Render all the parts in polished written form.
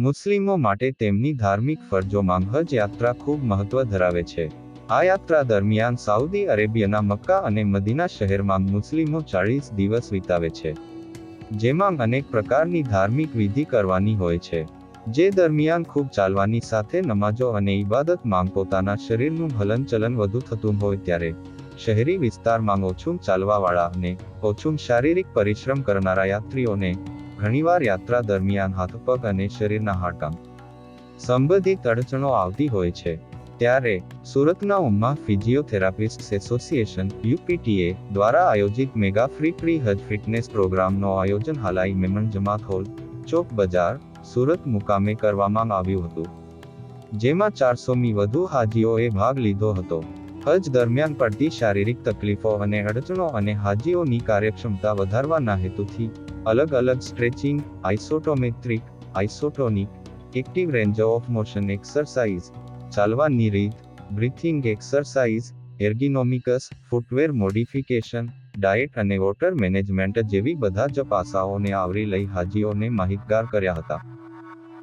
મુસ્લિમો માટે તેમની ધાર્મિક ફરજોમાં હજ યાત્રા ખૂબ મહત્વ ધરાવે છે. આ યાત્રા દરમિયાન સાઉદી અરેબિયાના મક્કા અને મદીના શહેરમાં મુસ્લિમો 40 દિવસ વિતાવે છે, જેમાં અનેક પ્રકારની ધાર્મિક વિધિ કરવાની હોય છે. જે દરમિયાન ખૂબ ચાલવાની સાથે નમાજો અને ઇબાદતમાં પોતાના શરીરનું હલનચલન વધુ થતું હોય ત્યારે શહેરી વિસ્તારમાં ઓછું ચાલવાવાળા અને ઓછું શારીરિક પરિશ્રમ કરનારા યાત્રીઓને ઘણીવાર યાત્રા દરમિયાન હાથપગ અને શરીરના હાડકાં સંબંધિત અડચણો આવતી હોય છે. ત્યારે સુરતના ઉમ્માહ ફિઝિયોથેરાપિસ્ટ્સ એસોસિએશન UPTA દ્વારા આયોજિત મેગા ફ્રી પ્રી હજ ફિટનેસ પ્રોગ્રામનો આયોજન હાલાઈ મેમણ જમાત હોલ, ચોક બજાર, સુરત મુકામે કરવામાં આવ્યું હતું, જેમાં 400મી વધુ હાજીઓએ ભાગ લીધો હતો. હજ દરમિયાન પડતી શારીરિક તકલીફો અને અડચણો અને હાજીઓની કાર્યક્ષમતા વધારવાના હેતુથી અલગ અલગ stretching, isometric, isotonic, active range of motion exercise, ચાલવાની રીત, breathing exercise, ergonomics, footwear modification, diet અને વોટર મેનેજમેન્ટ જેવી બધા જ પાસાઓને આવરી લઈ હાજીઓને માહિતગાર કર્યા હતા.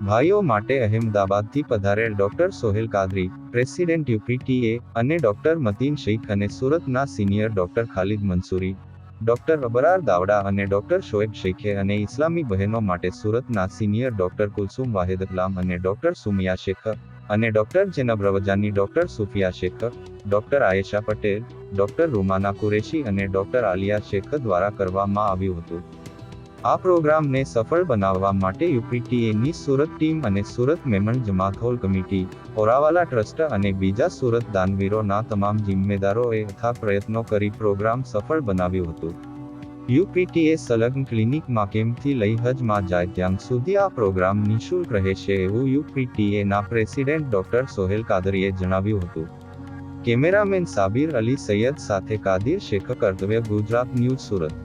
ભાઈઓ માટે અહેમદાબાદથી પધારેલ doctor Sohail Qadri, president UPTA, અને ડોક્ટર મતીન શેખ અને સુરતના senior doctor Khalid Mansuri, doctor Abrar Davda અને ડોક્ટર શોએબ શેખે અને ઇસ્લામી બહેનો માટે સુરતના સિનિયર ડોક્ટર કુલસુમ વાહિદ અકલામ અને ડોક્ટર સુમિયા શેખ અને doctor Zainab Ravjani, doctor Sufiya Shaikh, doctor Ayesha Patel, doctor Rumana Qureshi અને ડોક્ટર આલિયા શેખ દ્વારા કરવામાં આવ્યું હતું. આ પ્રોગ્રામને સફળ બનાવવા માટે UPTAની સુરત ટીમ અને સુરત મેમણ જમાત હોલ કમિટી, ઓરાવાલા ટ્રસ્ટ અને બીજા સુરત દાનવીરોના તમામ જિમ્મેદારોએ અથાગ પ્રયત્નો કરી પ્રોગ્રામ સફળ બનાવ્યું હતું. UPTA સંલગ્ન ક્લિનિકમાં કેમ્પથી લઈ હજમાં જાય ત્યાં સુધી આ પ્રોગ્રામ નિઃશુલ્ક રહેશે એવું UPTAના પ્રેસિડેન્ટ ડોક્ટર સોહેલ કાદરીએ જણાવ્યું હતું. કેમેરામેન સાબિર અલી સૈયદ સાથે કાદિર શેખ, કર્તવ્ય ગુજરાત ન્યૂઝ, સુરત.